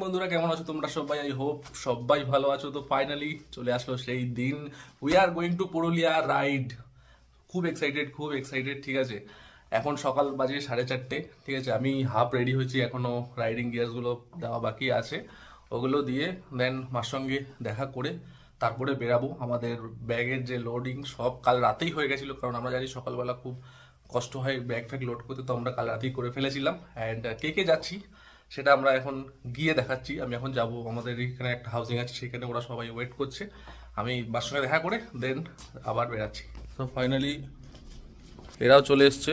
বন্ধুরা, কেমন আছো তোমরা সবাই? আই হোপ সবাই ভালো আছো। তো ফাইনালি চলে আসলো সেই দিন। We are going to Purulia ride. খুব এক্সাইটেড, খুব এক্সাইটেড। ঠিক আছে, এখন সকাল বাজে 4:30। ঠিক আছে, আমি হাফ রেডি হয়েছি, এখনো রাইডিং গিয়ার্সগুলো দেওয়া বাকি আছে। ওগুলো দিয়ে দেন মার সঙ্গে দেখা করে তারপরে বেরাবো। আমাদের ব্যাগের যে লোডিং সব কাল রাতেই হয়ে গেছিলো, কারণ আমরা জানি সকালবেলা খুব কষ্ট হয় ব্যাগ ফ্যাগ লোড করতে। তো আমরা কাল রাতেই করে ফেলেছিলাম। অ্যান্ড কে কে যাচ্ছি সেটা আমরা এখন গিয়ে দেখাচ্ছি। আমি এখন যাব, আমাদের এখানে একটা হাউজিং আছে, সেখানে ওরা সবাই ওয়েট করছে। আমি বাস সঙ্গে দেখা করে দেন আবার বেরাচ্ছি। তো ফাইনালি এরাও চলে এসছে,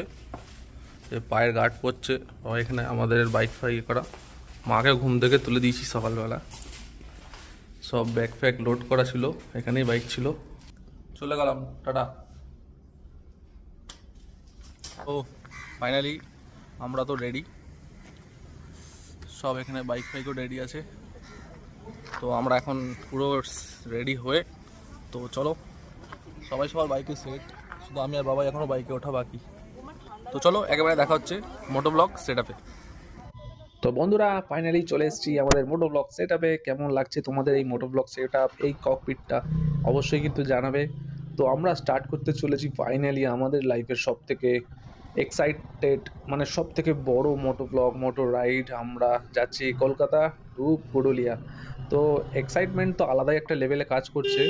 পায়ের গার্ড করছে সবাই এখানে। আমাদের বাইক ফাইক করা, মাকে ঘুম থেকে তুলে দিয়েছি সকালবেলা। সব ব্যাগ ফ্যাগ লোড করা ছিল, এখানেই বাইক ছিল। চলে গেলাম, টাটা। ও ফাইনালি আমরা তো রেডি, সব এখানে বাইক ফাইকও রেডি আছে। তো আমরা এখন পুরো রেডি হয়ে, তো চলো সবাই সবার বাইকে সেট, শুধু আমি আর বাবা এখনও বাইকে ওঠা বাকি। তো চলো একেবারে দেখা হচ্ছে মোটো ব্লগ সেট আপে। তো বন্ধুরা ফাইনালি চলে এসেছি আমাদের মোটো ব্লগ সেট আপে। কেমন লাগছে তোমাদের এই মোটো ব্লগ সেট আপ, এই ককপিটটা অবশ্যই কিন্তু জানাবে। তো আমরা স্টার্ট করতে চলেছি ফাইনালি আমাদের লাইফের সব থেকে এক্সাইটেড, মানে সব থেকে বড় মোটো ব্লগ মোটো রাইড। আমরা যাচ্ছি কলকাতা টু পুরুলিয়া। তো এক্সাইটমেন্ট তো আলাদাই একটা লেভেলে কাজ করছে।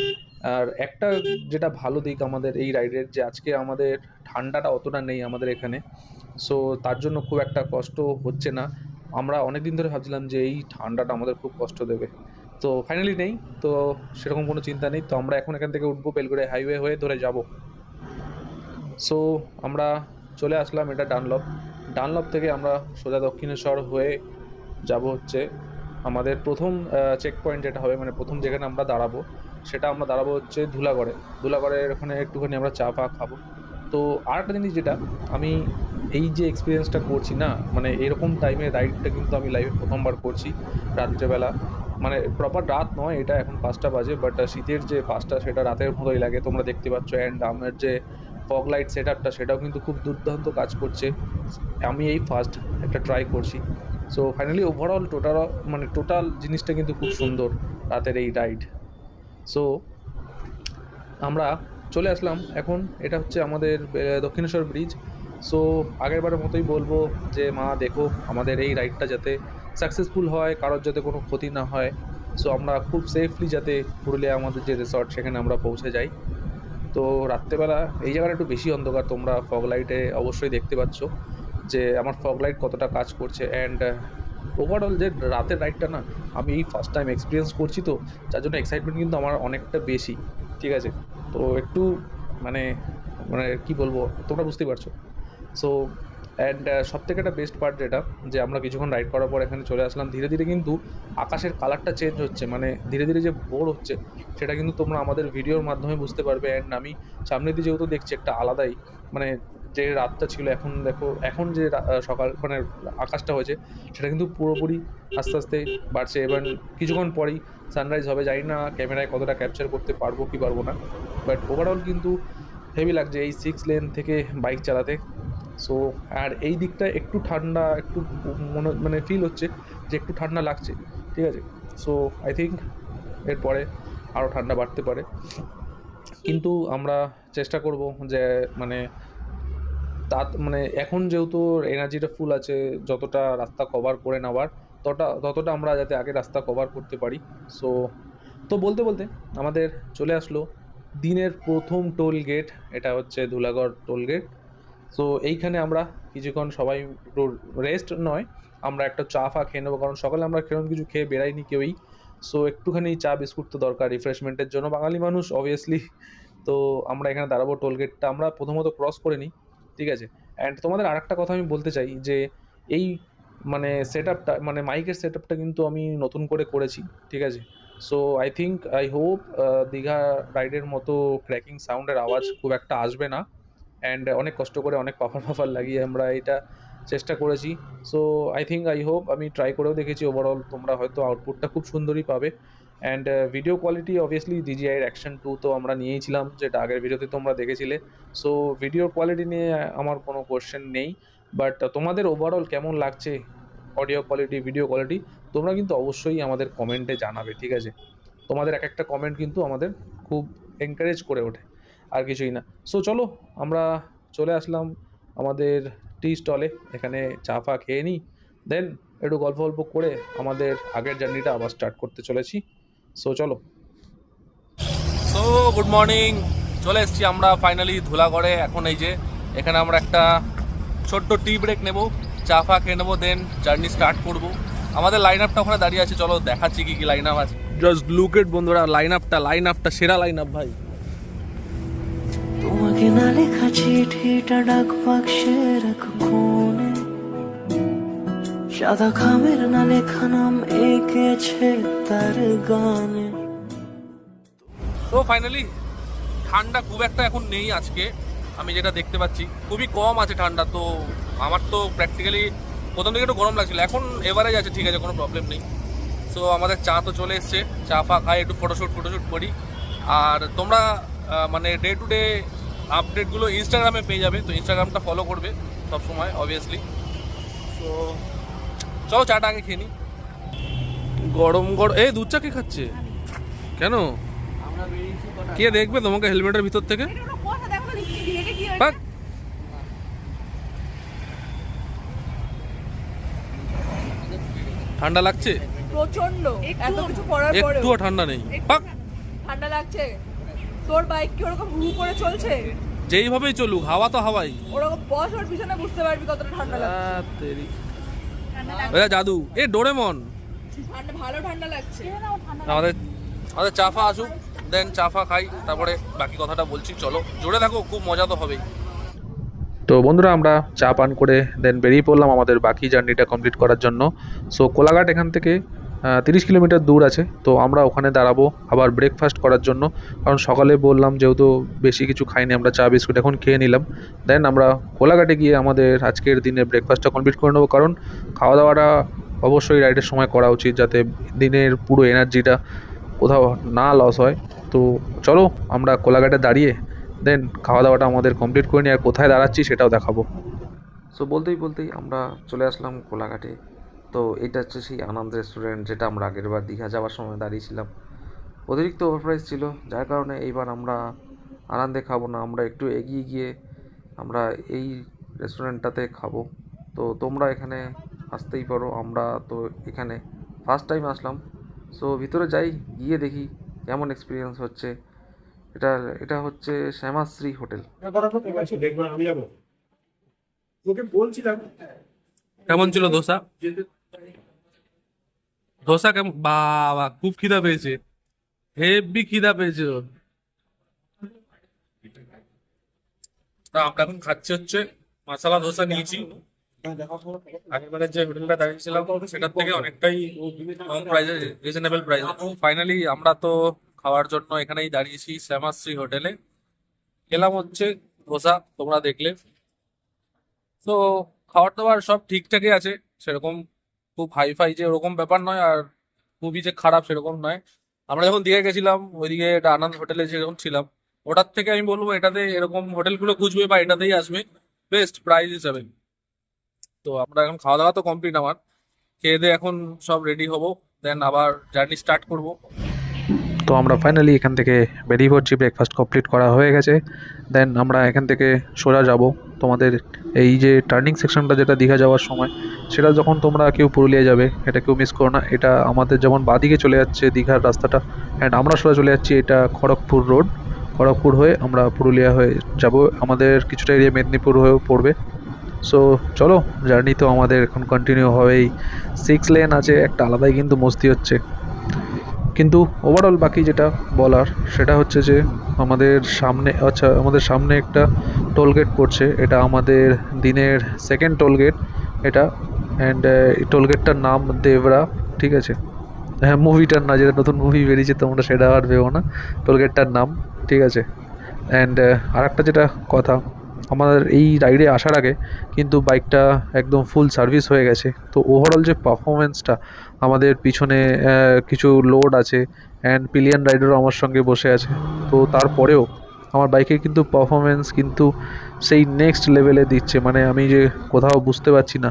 আর একটা যেটা ভালো দিক আমাদের এই রাইডের, যে আজকে আমাদের ঠান্ডাটা অতটা নেই আমাদের এখানে। সো তার জন্য খুব একটা কষ্ট হচ্ছে না। আমরা অনেক দিন ধরে ভাবছিলাম যে এই ঠান্ডাটা আমাদের খুব কষ্ট দেবে, তো ফাইনালি নেই। তো সেরকম কোনো চিন্তা নেই। তো আমরা এখন এখান থেকে উঠবো, বেলগুড়ে হাইওয়ে হয়ে ধরে যাব। সো আমরা চলে আসলাম, এটা ডানলপ। ডানলপ থেকে আমরা সোজা দক্ষিণেশ্বর হয়ে যাব হচ্ছে আমাদের প্রথম চেক পয়েন্ট যেটা হবে, মানে প্রথম যেখানে আমরা দাঁড়াবো, সেটা আমরা দাঁড়াবো হচ্ছে ধুলাগড়ে। ধুলাগড়ের ওখানে একটুখানি আমরা চা ফা খাবো। তো আর একটা জিনিস যেটা আমি এই যে এক্সপিরিয়েন্সটা করছি না, মানে এরকম টাইমে রাইডটা কিন্তু আমি লাইভে প্রথমবার করছি রাত্রেবেলা। মানে প্রপার রাত নয়, এটা এখন 5টা বাজে, বাট শীতের যে 5টা সেটা রাতের মতোই লাগে, তোমরা দেখতে পাচ্ছ। অ্যান্ড আমার যে ফগ লাইট সেট আপটা, সেটাও কিন্তু খুব দুর্দান্ত কাজ করছে। আমি এই ফার্স্ট একটা ট্রাই করছি। সো ফাইনালি ওভারঅল টোটাল জিনিসটা কিন্তু খুব সুন্দর রাতের এই রাইড। সো আমরা চলে আসলাম এখন, এটা হচ্ছে আমাদের দক্ষিণেশ্বর ব্রিজ। সো আগেরবারের মতোই বলবো যে মা দেখো আমাদের এই রাইডটা যাতে সাকসেসফুল হয়, কারোর যাতে কোনো ক্ষতি না হয়। সো আমরা খুব সেফলি যাতে পুরুলিয়া আমাদের যে রিসর্ট সেখানে আমরা পৌঁছে যাই। তো রাত্রেবেলা এই জায়গাটা একটু বেশি অন্ধকার, তোমরা ফগ লাইটে অবশ্যই দেখতে পাচ্ছ যে আমার ফগ লাইট কতটা কাজ করছে। অ্যান্ড ওভারঅল যে রাতের রাইডটা না, আমি এই ফার্স্ট টাইম এক্সপিরিয়েন্স করছি, তো যার জন্য এক্সাইটমেন্ট কিন্তু আমার অনেকটা বেশি। ঠিক আছে, তো একটু মানে মানে কি বলবো, তোমরা বুঝতেই পারছো। সো অ্যান্ড সব থেকে একটা বেস্ট পার্ট যেটা, যে আমরা কিছুক্ষণ রাইড করার পর এখানে চলে আসলাম। ধীরে ধীরে কিন্তু আকাশের কালারটা চেঞ্জ হচ্ছে, মানে ধীরে ধীরে যে ভোর হচ্ছে সেটা কিন্তু তোমরা আমাদের ভিডিওর মাধ্যমে বুঝতে পারবে। অ্যান্ড আমি সামনে দিয়ে যেহেতু দেখছি একটা আলাদাই, মানে যে রাতটা ছিল এখন দেখো, এখন যে সকাল মানে আকাশটা হয়েছে, সেটা কিন্তু পুরোপুরি আস্তে আস্তে বাড়ছে। এবার কিছুক্ষণ পরেই সানরাইজ হবে। জানি না ক্যামেরায় কতটা ক্যাপচার করতে পারবো কি পারবো না, বাট ওভারঅল কিন্তু হেভি লাগছে এই 6 লেন থেকে বাইক চালাতে। সো আর এই দিকটা একটু ঠান্ডা, একটু মানে ফিল হচ্ছে যে একটু ঠান্ডা লাগছে। ঠিক আছে, সো আই থিঙ্ক এরপরে আরও ঠান্ডা বাড়তে পারে, কিন্তু আমরা চেষ্টা করব যে মানে মানে এখন যেহেতু এনার্জিটা ফুল আছে, যতটা রাস্তা কভার করে নেওয়ার ততটা আমরা যাতে আগে রাস্তা কভার করতে পারি। সো তো বলতে বলতে আমাদের চলে আসলো দিনের প্রথম টোল গেট, এটা হচ্ছে ধুলাগড় টোল গেট। সো এইখানে আমরা কিছুক্ষণ সবাই একটু রেস্ট নয়, আমরা একটা চা ফা খেয়ে নেবো, কারণ সকালে আমরা সেরকম কিছু খেয়ে বেরাইনি কেউই। সো একটুখানি চা বিস্কুট তো দরকার রিফ্রেশমেন্টের জন্য, বাঙালি মানুষ অবভিয়াসলি। তো আমরা এখানে দাঁড়াবো, টোল গেটটা আমরা প্রথমত ক্রস করে নিই। ঠিক আছে, অ্যান্ড তোমাদের আরেকটা কথা আমি বলতে চাই যে এই মানে সেট আপটা, মানে মাইকের সেট আপটা কিন্তু আমি নতুন করে করেছি। ঠিক আছে, so I think I hope Digha রাইডের মতো ক্র্যাকিং সাউন্ডের আওয়াজ খুব একটা আসবে না। অ্যান্ড অনেক কষ্ট করে অনেক পাফার ফাফার লাগিয়ে আমরা এটা চেষ্টা করেছি। So I think I hope, আমি ট্রাই করেও দেখেছি, ওভারঅল তোমরা হয়তো আউটপুটটা খুব সুন্দরই পাবে। অ্যান্ড ভিডিও কোয়ালিটি অবভিয়াসলি DJI-এর অ্যাকশন 2 তো আমরা নিয়েইছিলাম, যেটা আগের ভিডিওতে তোমরা দেখেছিলে। সো ভিডিও কোয়ালিটি নিয়ে আমার কোনো কোয়েশ্চেন নেই, বাট তোমাদের ওভারঅল কেমন লাগছে অডিও কোয়ালিটি, ভিডিও কোয়ালিটি, তোমরা কিন্তু অবশ্যই আমাদের কমেন্টে জানাবে, ঠিক আছে? তোমাদের এক একটা কমেন্ট কিন্তু আমাদের খুব এনকারেজ করে ওঠে, আর কিছুই না। সো চলো, আমরা চলে আসলাম আমাদের টি স্টলে। এখানে চা ফা খেয়ে নিই, দেন একটু গল্প গল্প করে আমাদের আগের জার্নিটা আবার স্টার্ট করতে চলেছি। সো চলো। সো গুড মর্নিং, চলে এসেছি আমরা ফাইনালি ধুলাগড়ে। এখন এই যে এখানে আমরা একটা ছোট্ট টি ব্রেক নেব, চা ফা খেয়ে নেবো, দেন জার্নি স্টার্ট করব। আমাদের লাইন আপটা ওখানে দাঁড়িয়ে আছে, চলো দেখাচ্ছি কি কি লাইন আপ আছে। জাস্ট লুক এট বন্ধুরা, লাইন আপটা সেরা লাইন আপ ভাই। তোমাকে না লেখা চিঠিটা ডাক বাক্সে রাখ কোণে, সাদা খামের না লেখা নাম এঁকেছে তার গানে। তো ফাইনালি ঠান্ডা খুব একটা এখন নেই আজকে, আমি যেটা দেখতে পাচ্ছি খুবই কম আছে ঠান্ডা। তো আমার তো প্র্যাকটিক্যালি প্রথম দিকে একটু গরম লাগছিল, এখন এভারেজ আছে, ঠিক আছে, কোনো প্রবলেম নেই। সো আমাদের চা তো চলে এসছে, চা ফা খাই, একটু ফটোশ্যুট করি। আর তোমরা মানে ডে টু ডে আপডেটগুলো ইনস্টাগ্রামে পেয়ে যাবে, তো ইনস্টাগ্রামটা ফলো করবে সব সময় অবভিয়াসলি। তো চলো চাটা আগে খেয়ে নিই। গরম এই দুধ চা কে খাচ্ছে কেন? কে দেখবে তোমাকে হেলমেটের ভিতর থেকে? বাক। ঠান্ডা লাগছে প্রচন্ড, এত কিছু পরার পরেও একটুও ঠান্ডা নেই। বাক। ঠান্ডা লাগছে। তোর বাইক কি ওরকম হু করে চলছে? যেইভাবেই চলুক, হাওয়া তো হাওয়াই। ওরকম বস ওর পিছনে বুঝতে পারবি কতটা ঠান্ডা লাগছে। তেরি ওটা জাদু, এ ডোরেমন। ঠান্ডা, ভালো ঠান্ডা লাগছে। আমাদের আমাদের চা ফা আসুক, দেন চা ফা খাই, তারপরে বাকি কথাটা বলছি। চলো জুড়ে থাকো, খুব মজা তো হবেই। তো বন্ধুরা, আমরা চা পান করে দেন বেরিয়ে পড়লাম আমাদের বাকি জার্নিটা কমপ্লিট করার জন্য। সো কোলাঘাট এখান থেকে 30 কিলোমিটার দূর আছে। তো আমরা ওখানে দাঁড়াবো আবার ব্রেকফাস্ট করার জন্য, কারণ সকালে বললাম যেহেতু বেশি কিছু খাইনি, আমরা চা বিস্কুট এখন খেয়ে নিলাম। দেন আমরা কোলাঘাটে গিয়ে আমাদের আজকের দিনের ব্রেকফাস্টটা কমপ্লিট করে নেবো, কারণ খাওয়া দাওয়াটা অবশ্যই রাইডের সময় করা উচিত, যাতে দিনের পুরো এনার্জিটা কোথাও না লস হয়। তো চলো আমরা কোলাঘাটে দাঁড়িয়ে দেন খাওয়া দাওয়াটা আমাদের কমপ্লিট করে নিই, আর কোথায় দাঁড়াচ্ছি সেটাও দেখাবো। সো বলতেই বলতেই আমরা চলে আসলাম কোলাঘাটে। তো এটা হচ্ছে সেই আনন্দ রেস্টুরেন্ট, যেটা আমরা আগের বার দীঘা যাওয়ার সময় দাঁড়িয়েছিলাম। অতিরিক্ত ওভারপ্রাইস ছিল, যার কারণে এইবার আমরা আনন্দে খাবো না, আমরা একটু এগিয়ে গিয়ে আমরা এই রেস্টুরেন্টটাতে খাবো। তো তোমরা এখানে আসতেই পারো, আমরা তো এখানে ফার্স্ট টাইম আসলাম। সো ভিতরে যাই, গিয়ে দেখি কেমন এক্সপিরিয়েন্স হচ্ছে। এটা এটা হচ্ছে শ্যামাশ্রী হোটেল। দেখবো আমি যাবো তোকে বলছিলাম। কেমন ছিল ধোসা? ধোসা কেমন? বাবা, খুব খিদা পেয়েছে, হেভি খিদা পেয়েছে ওর। তা আমরা এখন খাচ্ছি হচ্ছে মশলা ধোসা নিয়েছি। আগেরবারের যে হোটেলটা দাঁড়িয়েছিলাম সেটার থেকে অনেকটাই কম প্রাইসে, রিজনেবল প্রাইসে। ফাইনালি আমরা তো খাওয়ার জন্য এখানেই দাঁড়িয়েছি শ্যামাশ্রী হোটেলে। খেলাম হচ্ছে ধোসা, তোমরা দেখলে। তো খাবার দাবার সব ঠিকঠাকই আছে, সেরকম খুব হাইফাই যে ওরকম ব্যাপার নয়, আর খুবই যে খারাপ সেরকম নয়। আমরা যখন দীঘায় গেছিলাম ওইদিকে একটা আনন্দ হোটেলে যেরকম ছিলাম, ওটার থেকে আমি বলবো এটাতে এরকম হোটেলগুলো খুঁজবে বা এটাতেই আসবে বেস্ট প্রাইস হিসাবে। তো আমরা এখন খাওয়া দাওয়া তো কমপ্লিট, আমার খেয়ে দিয়ে এখন সব রেডি হবো, দেন আবার জার্নি স্টার্ট করব। তো আমরা ফাইনালি এখান থেকে বেরিয়ে পড়ছি, ব্রেকফাস্ট কমপ্লিট করা হয়ে গেছে। দেন আমরা এখান থেকে সোজা যাব তোমাদের এই যে টার্নিং সেকশনটা, যেটা দীঘা যাওয়ার সময়, সেটা যখন তোমরা কেউ পুরুলিয়া যাবে এটা কেউ মিস করো না। এটা আমাদের যেমন বাদিকে চলে যাচ্ছে দীঘার রাস্তাটা, অ্যান্ড আমরা সোজা চলে যাচ্ছি এটা খড়গপুর রোড। খড়গপুর হয়ে আমরা পুরুলিয়া হয়ে যাব, আমাদের কিছুটা এরিয়া মেদিনীপুর হয়েও পড়বে। সো চলো, জার্নি তো আমাদের এখন কন্টিনিউ হবেই। 6 লেন আছে, একটা আলাদাই কিন্তু মস্তি হচ্ছে। কিন্তু ওভারঅল বাকি যেটা বলার সেটা হচ্ছে যে আমাদের সামনে একটা টোল গেট পড়ছে, এটা আমাদের দিনের সেকেন্ড টোল গেট এটা। অ্যান্ড এই টোল গেটটার নাম দেবরা, ঠিক আছে? হ্যাঁ, মুভিটার না, যেটা নতুন মুভি বেরিয়েছে তোমরা সেটা আর ভেবো না, টোল গেটটার নাম, ঠিক আছে? অ্যান্ড আর একটা যেটা কথা, আমাদের এই রাইডে আসার আগে কিন্তু বাইকটা একদম ফুল সার্ভিস হয়ে গেছে। তো ওভারঅল যে পারফরমেন্সটা, আমাদের পিছনে কিছু লোড আছে, অ্যান্ড পিলিয়ন রাইডারও আমার সঙ্গে বসে আছে। তো তারপরেও আমার বাইকের কিন্তু পারফরমেন্স কিন্তু সেই নেক্সট লেভেলে দিচ্ছে, মানে আমি যে কোথাও বুঝতে পারছি না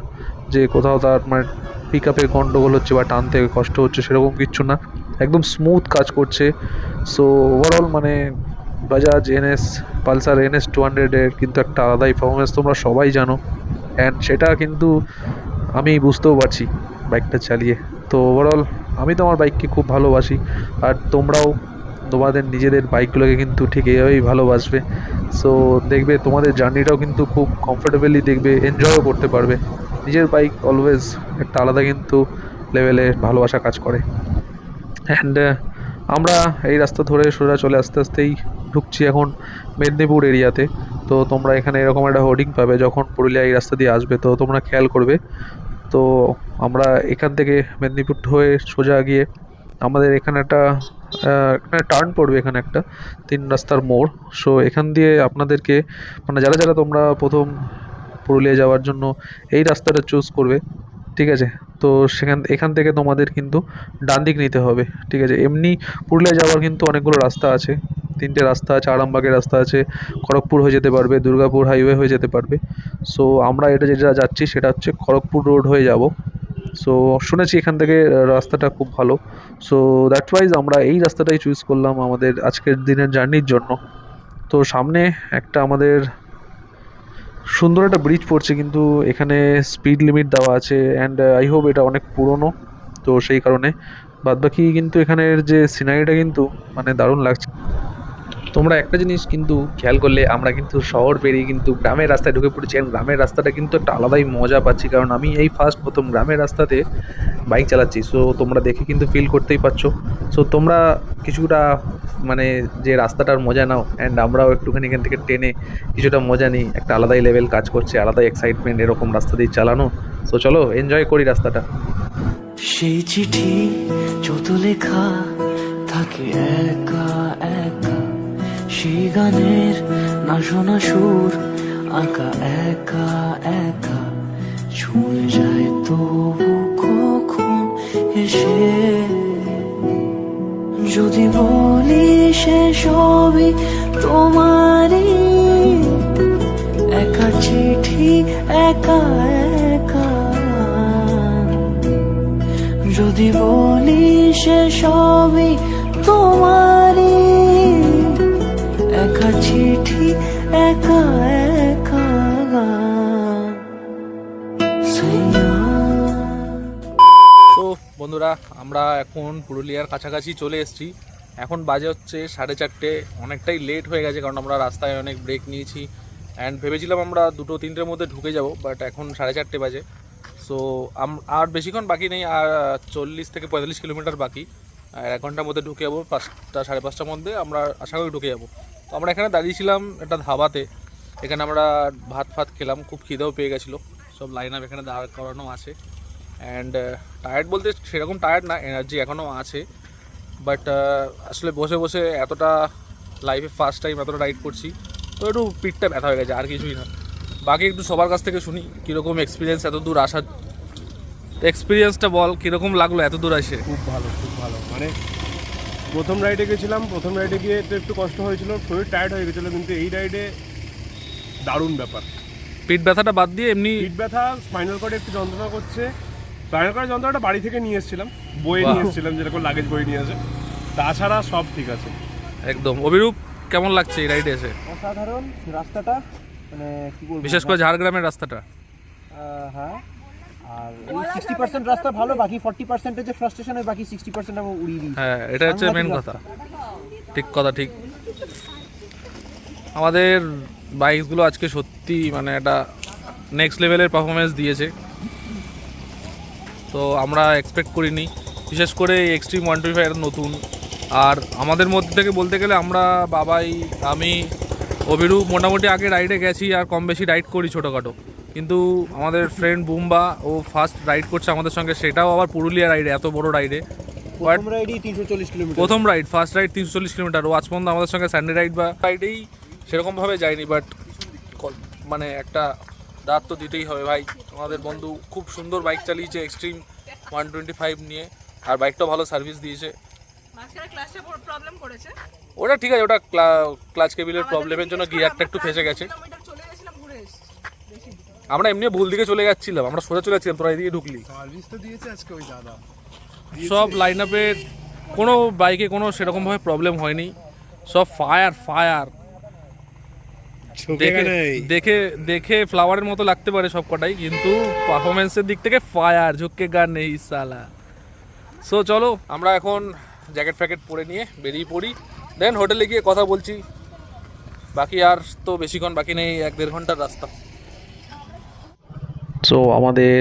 যে কোথাও তার মানে পিক আপে গন্ডগোল হচ্ছে বা টানতে কষ্ট হচ্ছে সেরকম কিচ্ছু না, একদম স্মুথ কাজ করছে। সো ওভারঅল মানে বাজাজ এনএস পালসার NS 200-এর কিন্তু একটা আলাদাই পারফরমেন্স, তোমরা সবাই জানো, অ্যান্ড সেটা কিন্তু আমি বুঝতেও পারছি বাইকটা চালিয়ে। তো ওভারঅল আমি তো আমার বাইককে খুব ভালোবাসি, আর তোমরাও তোমাদের নিজেদের বাইকগুলোকে কিন্তু ঠিক এইভাবেই ভালোবাসবে। সো দেখবে তোমাদের জার্নিটাও কিন্তু খুব কমফোর্টেবলি দেখবে, এনজয়ও করতে পারবে। নিজের বাইক অলওয়েজ একটা আলাদা কিন্তু লেভেলে ভালোবাসা কাজ করে। অ্যান্ড আমরা এই রাস্তা ধরে সোজা চলে আস্তে আস্তেই ঢুকছি এখন মেদিনীপুর এরিয়াতে। তো তোমরা এখানে এরকম একটা হোর্ডিং পাবে যখন পুরুলিয়া এই রাস্তা দিয়ে আসবে, তো তোমরা খেয়াল করবে। তো আমরা এখান থেকে মেদিনীপুর হয়ে সোজা গিয়ে আমাদের এখানে একটা এখানে টার্ন পড়বে, এখানে একটা 3 রাস্তার মোড়। সো এখান দিয়ে আপনাদেরকে মানে যারা যারা তোমরা প্রথম পুরুলিয়া যাওয়ার জন্য এই রাস্তাটা চুজ করবে, ঠিক আছে, তো এখান থেকে তোমাদের কিন্তু ডান দিক নিতে হবে, ঠিক আছে। এমনি পুরুলিয়া যাওয়ার কিন্তু অনেকগুলো রাস্তা আছে, 3টে রাস্তা আছে, আরামবাগের রাস্তা আছে, খড়গপুর হয়ে যেতে পারবে, দুর্গাপুর হাইওয়ে হয়ে যেতে পারবে। সো আমরা এটা যেটা যাচ্ছি সেটা হচ্ছে খড়গপুর রোড হয়ে যাব। সো শুনেছি এখান থেকে রাস্তাটা খুব ভালো। সো দ্যাটস ওয়াইজ আমরা এই রাস্তাটাই চুজ করলাম আমাদের আজকের দিনের জার্নির জন্য। তো সামনে একটা আমাদের সুন্দর একটা ব্রিজ পড়ছে, কিন্তু এখানে স্পিড লিমিট দেওয়া আছে, অ্যান্ড আই হোপ এটা অনেক পুরনো, তো সেই কারণে বাদবাকি কিন্তু এখানের যে সিনারিটা কিন্তু মানে দারুণ লাগছে। তোমরা একটা জিনিস কিন্তু খেয়াল করলে আমরা কিন্তু শহর পেরিয়ে কিন্তু গ্রামের রাস্তায় ঢুকে পড়েছি, এবং গ্রামের রাস্তাটা কিন্তু একটা আলাদাই মজা পাচ্ছি, কারণ আমি এই প্রথম গ্রামের রাস্তাতে বাইক চালাচ্ছি। সো তোমরা দেখে কিন্তু ফিল করতেই পারছো। সো তোমরা কিছুটা মানে যে রাস্তাটার মজা নাও, অ্যান্ড আমরাও একটুখানি এখান থেকে টেনে কিছুটা মজা নিই, একটা আলাদাই লেভেল কাজ করছে, আলাদাই এক্সাইটমেন্ট এরকম রাস্তা দিয়ে চালানো। সো চলো এনজয় করি রাস্তাটা। সেই চিঠি যত লেখা থাকে একা একা, সেই গানের না শোনা সুর আঁকা একা একা, ছুঁয়ে যায় তবু কখন এসে। যদি বলি সে সবই তোমারই, একা চিঠি একা একা। যদি বলি সে সবই তোমারই, একা চিঠি একা একা। তো বন্ধুরা আমরা এখন পুরুলিয়ার কাছাকাছি চলে এসেছি। এখন বাজে হচ্ছে 4:30, অনেকটাই লেট হয়ে গেছে কারণ আমরা রাস্তায় অনেক ব্রেক নিয়েছি, অ্যান্ড ভেবেছিলাম আমরা 2-3টের মধ্যে ঢুকে যাব, বাট এখন 4:30 বাজে। সো আর বেশিক্ষণ বাকি নেই, আর 40 থেকে 45 কিলোমিটার বাকি, আর 1 ঘন্টার মধ্যে ঢুকে যাবো। 5টা 5:30টার মধ্যে আমরা আশা করি ঢুকে যাবো। তো আমরা এখানে দাঁড়িয়েছিলাম একটা ধাবাতে, এখানে আমরা ভাত খেলাম, খুব খিদেও পেয়ে গেছিলো। সব লাইন আপ এখানে দাঁড় করানো আছে, অ্যান্ড টায়ার্ড বলতে সেরকম টায়ার্ড না, এনার্জি এখনও আছে, বাট আসলে বসে বসে এতটা লাইফে ফার্স্ট টাইম এতটা রাইড করছি, তো একটু পিঠটা ব্যথা হয়ে গেছে, আর কিছুই না। বাকি একটু সবার কাছ থেকে শুনি কীরকম এক্সপিরিয়েন্স, এত দূর আসার এক্সপিরিয়েন্সটা বল, কীরকম লাগলো এত দূর আসে? খুব ভালো মানে প্রথম রাইডে গেছিলাম, প্রথম রাইডে গিয়ে তো একটু কষ্ট হয়েছিল, শরীর টায়ার্ড হয়ে গেছিলো, কিন্তু এই রাইডে দারুণ ব্যাপার। পিঠ ব্যথাটা বাদ দিয়ে এমনি পিঠ ব্যথা, স্পাইনাল কর্ডে একটু যন্ত্রণা করছে। স্পাইনাল কর্ডের যন্ত্রণাটা বাড়ি থেকে নিয়ে এসেছিলাম, বয়ে নিয়ে এসেছিলাম, যেরকম লাগেজ বয়ে নিয়ে আসে, তাছাড়া সব ঠিক আছে একদম। অভিরূপ কেমন লাগছে এই রাইডে এসে? অসাধারণ রাস্তাটা, মানে কি বলবো, বিশেষ করে ঝাড়গ্রামের রাস্তাটা। হ্যাঁ, আর এই 60% রাস্তা ভালো, বাকি 40% যে ফ্রাস্ট্রেশন, ওই বাকি 60% আমি উড়িয়ে দিই। হ্যাঁ, এটা হচ্ছে মেন কথা, ঠিক কথা, ঠিক। আমাদের বাইকগুলো আজকে সত্যি মানে একটা নেক্সট লেভেলের পারফরমেন্স দিয়েছে, তো আমরা এক্সপেক্ট করিনি। বিশেষ করে এক্সট্রিম 125 এটা নতুন, আর আমাদের মধ্যে থেকে বলতে গেলে আমরা বাবাই, আমি, অভিরূপ মোটামুটি আগে রাইডে গেছি আর কম বেশি রাইড করি ছোটোখাটো, কিন্তু আমাদের ফ্রেন্ড বুম্বা ও ফার্স্ট রাইড করছে আমাদের সঙ্গে, সেটাও আবার পুরুলিয়া রাইডে, এত বড় রাইডে। প্রথম রাইডই 340 কিলোমিটার, প্রথম রাইড, ফার্স্ট রাইড 340 কিলোমিটার। ও আজ পর্যন্ত আমাদের সঙ্গে সানডে রাইড বা রাইডেই সেরকমভাবে যায়নি, বাট মানে একটা দাঁত তো দিতেই হবে ভাই। আমাদের বন্ধু খুব সুন্দর বাইক চালিয়েছে এক্সট্রিম 125 নিয়ে, আর বাইকটাও ভালো সার্ভিস দিয়েছে। ওটা ঠিক আছে, ওটা ক্লাচ কেবিলের প্রবলেমের জন্য গিয়ারটা একটু ফেসে গেছে। আমরা এমনি ভুল দিকে চলে যাচ্ছিলাম, আমরা সোজা চলে যাচ্ছিলাম, তোরা এদিকে ঢুকলি। সার্ভিস তো দিয়েছে আজকে ওই দাদা। সব লাইন আপে কোনো বাইকে কোনো সেরকমভাবে প্রবলেম হয়নি, সব ফায়ার ফায়ার। দেখে দেখে দেখে ফ্লাওয়ারের মতো লাগতে পারে সব কটাই, কিন্তু পারফরমেন্সের দিক থেকে ফায়ার, ঝুঁকে গান নেই সালা। সো চলো আমরা এখন জ্যাকেট ফ্যাকেট পরে নিয়ে বেরিয়ে পড়ি, দেন হোটেলে গিয়ে কথা বলছি। বাকি আর তো বেশিক্ষণ বাকি নেই, 1-1.5 ঘন্টার রাস্তা। সো আমাদের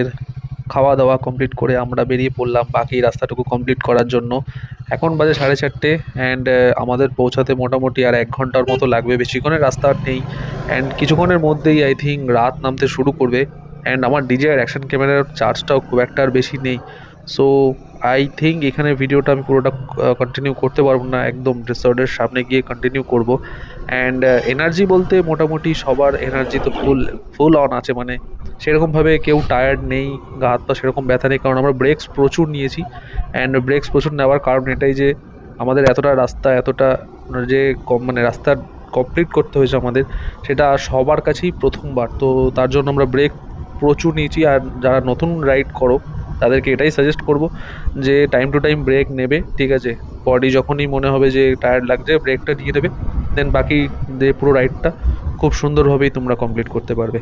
খাওয়া দাওয়া কমপ্লিট করে আমরা বেরিয়ে পড়লাম বাকি রাস্তাটুকু কমপ্লিট করার জন্য। এখন বাজে 4:30 অ্যান্ড আমাদের পৌঁছাতে মোটামুটি আর 1 ঘন্টার মতো লাগবে, বেশিক্ষণের রাস্তা আর নেই। অ্যান্ড কিছুক্ষণের মধ্যেই আই থিঙ্ক রাত নামতে শুরু করবে। অ্যান্ড আমার DJI অ্যাকশন ক্যামেরার চার্জটাও খুব একটা আর বেশি নেই। সো আই থিঙ্ক এখানে ভিডিওটা আমি পুরোটা কন্টিনিউ করতে পারবো না, একদম রিসর্টের সামনে গিয়ে কন্টিনিউ করব। অ্যান্ড এনার্জি বলতে মোটামুটি সবার এনার্জি তো ফুল অন আছে, মানে সেরকমভাবে কেউ টায়ার্ড নেই, গা হাত পা সেরকম ব্যথা নেই, কারণ আমরা ব্রেকস প্রচুর নিয়েছি। অ্যান্ড ব্রেকস প্রচুর নেওয়ার কারণ এটাই যে আমাদের এতটা রাস্তা, এতটা যে মানে রাস্তা কমপ্লিট করতে হয়েছে আমাদের, সেটা সবার কাছেই প্রথমবার। তো তার জন্য আমরা ব্রেক প্রচুর নিয়েছি। আর যারা নতুন রাইড করো তাদেরকে এটাই সাজেস্ট করব যে টাইম টু টাইম ব্রেক নেবে, ঠিক আছে? বডি যখনই মনে হবে যে টায়ার্ড লাগছে ব্রেকটা নিয়ে নেবে, দেন বাকি পুরো রাইডটা খুব সুন্দরভাবেই তোমরা কমপ্লিট করতে পারবে।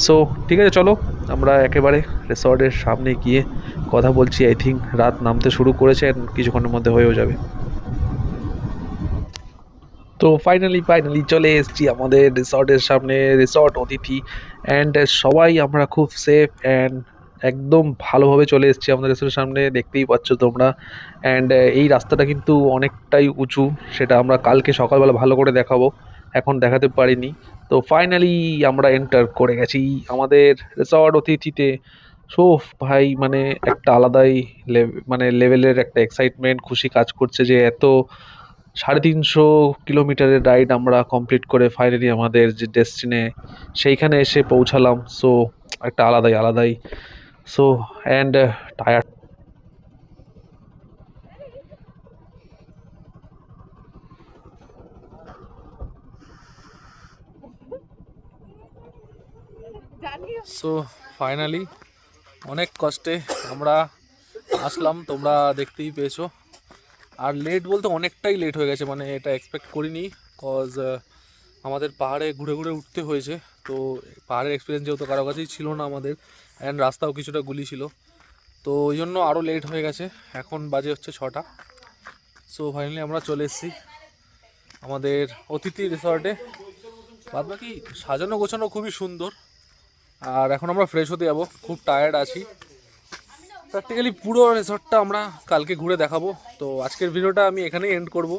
সো ঠিক আছে, চলো আমরা একেবারে রিসর্টের সামনে গিয়ে কথা বলছি। আই থিঙ্ক রাত নামতে শুরু করেছে, কিছুক্ষণের মধ্যে হয়েও যাবে। তো ফাইনালি চলে এসেছি আমাদের রিসর্টের সামনে, রিসর্ট অতিথি। অ্যান্ড সবাই আমরা খুব সেফ অ্যান্ড একদম ভালোভাবে চলে এসেছি আমাদের রিসর্টের সামনে, দেখতেই পাচ্ছ তোমরা। অ্যান্ড এই রাস্তাটা কিন্তু অনেকটাই উঁচু, সেটা আমরা কালকে সকালবেলা ভালো করে দেখাবো, এখন দেখাতে পারিনি। তো ফাইনালি আমরা এন্টার করে গেছি আমাদের রিসর্ট অতিথিতে। সো ভাই মানে একটা আলাদাই মানে লেভেলের একটা এক্সাইটমেন্ট, খুশি কাজ করছে যে এত 350 কিলোমিটারের রাইড আমরা কমপ্লিট করে ফাইনালি আমাদের যে ডেস্টিনে সেইখানে এসে পৌঁছালাম। সো একটা আলাদাই। So and tired. So finally অনেক কষ্টে আমরা আসলাম, তোমরা দেখতেই পেয়েছো। আর লেট বলতে অনেকটাই লেট হয়ে গেছে, মানে এটা এক্সপেক্ট করিনি, কজ আমাদের পাহাড়ে ঘুরে ঘুরে উঠতে হয়েছে। তো পাহাড়ের এক্সপিরিয়েন্স যেহেতু কারো কাছেই ছিল না আমাদের, অ্যান্ড রাস্তাও কিছুটা গুলি ছিল, তো ওই জন্য আরও লেট হয়ে গেছে। এখন বাজে হচ্ছে 6টা। সো ফাইনালি আমরা চলে এসেছি আমাদের অতিথি রিসর্টে। বাদবাকি সাজানো গোছানো খুবই সুন্দর। আর এখন আমরা ফ্রেশ হতে যাবো, খুব টায়ার্ড আছি। প্র্যাকটিক্যালি পুরো রিসর্টটা আমরা কালকে ঘুরে দেখাবো। তো আজকের ভিডিওটা আমি এখানেই এন্ড করব,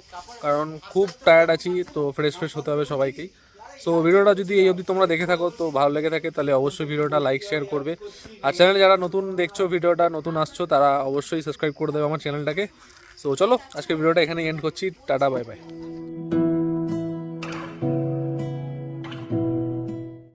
কারণ খুব টায়ার্ড আছি, তো ফ্রেশ হতে হবে সবাইকেই। সো ভিডিওটা যদি এই অবধি তোমরা দেখে থাকো, তো ভালো লেগে থাকে, তাহলে অবশ্যই ভিডিওটা লাইক শেয়ার করবে। আর চ্যানেলে যারা নতুন দেখছো, ভিডিওটা নতুন আসছো, তারা অবশ্যই সাবস্ক্রাইব করে দেবে আমার চ্যানেলটাকে। সো চলো আজকের ভিডিওটা এখানেই এন্ড করছি, টাটা বাই বাই।